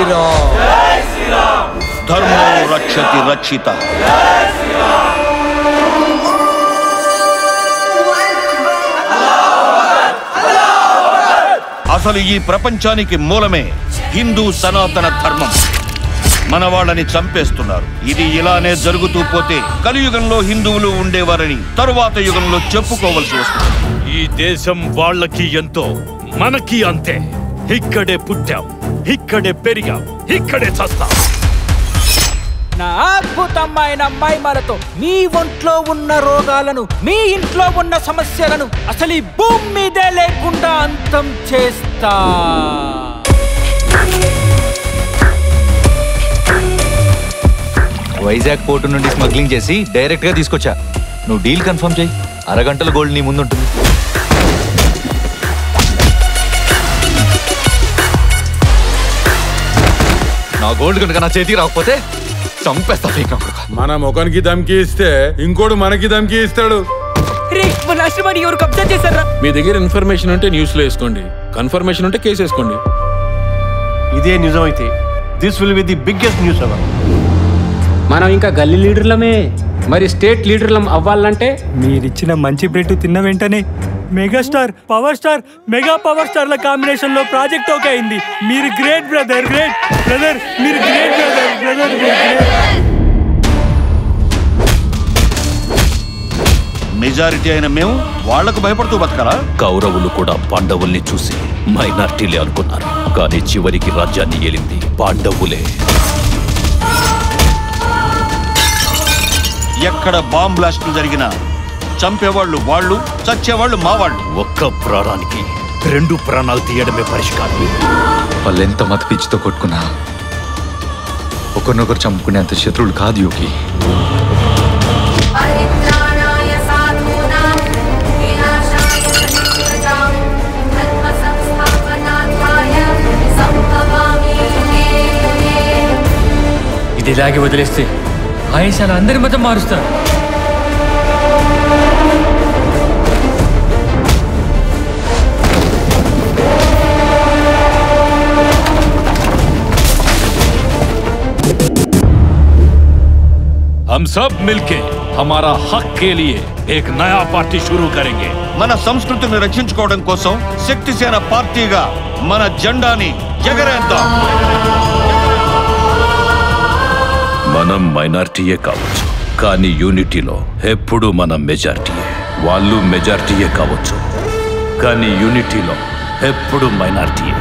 శ్రీరామ్ జై శ్రీరామ్ ధర్మో రక్షతి రక్షిత జై శ్రీరామ్ అసలు ఈ ప్రపంచానికి మూలమే హిందూ సనాతన ధర్మం. మన వాళ్ళని చంపేస్తున్నారు. ఇది ఇలానే జరుగుతూ పోతే కలియుగంలో హిందువులు ఉండేవారని తరువాత యుగంలో చెప్పుకోవలసి వస్తుంది. ఈ దేశం వాళ్ళకి ఎంతో, మనకి అంతే. ఇక్కడే పుట్టాం, ఇక్కడే పెరిగాం, ఇక్కడే చస్తాం. నా అద్భుతమైన మైమలతో మీ ఒంట్లో ఉన్న రోగాలను, మీ ఇంట్లో ఉన్న సమస్యలను అసలు ఈ భూమి మీదే లేకుండా అంతం చేస్తా. వైజాగ్ పోర్టు నుండి స్మగ్లింగ్ చేసి డైరెక్ట్ గా తీసుకొచ్చా. నువ్వు డీల్ కన్ఫర్మ్ చేయి. అరగంటల గోల్డ్ నీ ముందుంటుంది. నా గోల్డ్ కనుక నా చేతికి రాకపోతే చంపేస్తా. మన ముఖానికి ధమ్కి ఇస్తే ఇంకోడు మనకి ధమ్కి ఇస్తాడు. మీ దగ్గర ఇన్ఫర్మేషన్ ఉంటే న్యూస్ లో వేసుకోండి, కన్ఫర్మేషన్ ఉంటే కేసు వేసుకోండి. ఇదే నిజమైతే this will be the biggest news ever. మనం ఇంకా గల్లీ లీడర్లమే, మరి స్టేట్ లీడర్లం అవ్వాలంటే మీరిచ్చిన మంచి బ్రెడ్ తిన్న వెంటనే megastar, power star, mega power స్టార్ల కాంబినేషన్ లో ప్రాజెక్ట్ ఓకే అయింది. మీరు గ్రేట్ బ్రదర్, గ్రేట్ బ్రదర్, మీరు గ్రేట్ బ్రదర్, బ్రదర్ మెజారిటీ అయిన మేము వాళ్లకు భయపడుతూ బతకాలా? కౌరవులు కూడా పాండవుల్ని చూసి మైనార్టీలే అనుకున్నారు, కానీ చివరికి రాజ్యాన్ని ఏలింది పాండవులే. ఎక్కడ బాంబ్ బ్లాస్టులు జరిగినా చంపేవాళ్ళు వాళ్ళు, చచ్చేవాళ్ళు మా వాళ్ళు. ఒక్క ప్రాణానికి 2 ప్రాణాలు తీయడమే పరిష్కారం. వాళ్ళు ఎంత మత పిచ్చితో కొట్టుకున్నా ఒకరినొకరు చంపుకునేంత శత్రువులు కాదు యోగి. ఇది ఇలాగే వదిలేస్తే ఆయేషాలు అందరి మతం మారుస్తారు. हम सब मिलके हमारा हक के लिए एक नया पार्टी शुरू करेंगे. మన సంస్కృతిని రక్షించుకోవడం కోసం శక్తిసేన పార్టీగా మన జెండాని ఎగరేద్దాం. మనం మైనారిటీయే కావచ్చు, కానీ యూనిటీలో ఎప్పుడు మనం మెజారిటీయే. వాళ్ళు మెజారిటీయే కావచ్చు, కానీ యూనిటీలో ఎప్పుడు మైనారిటీయే.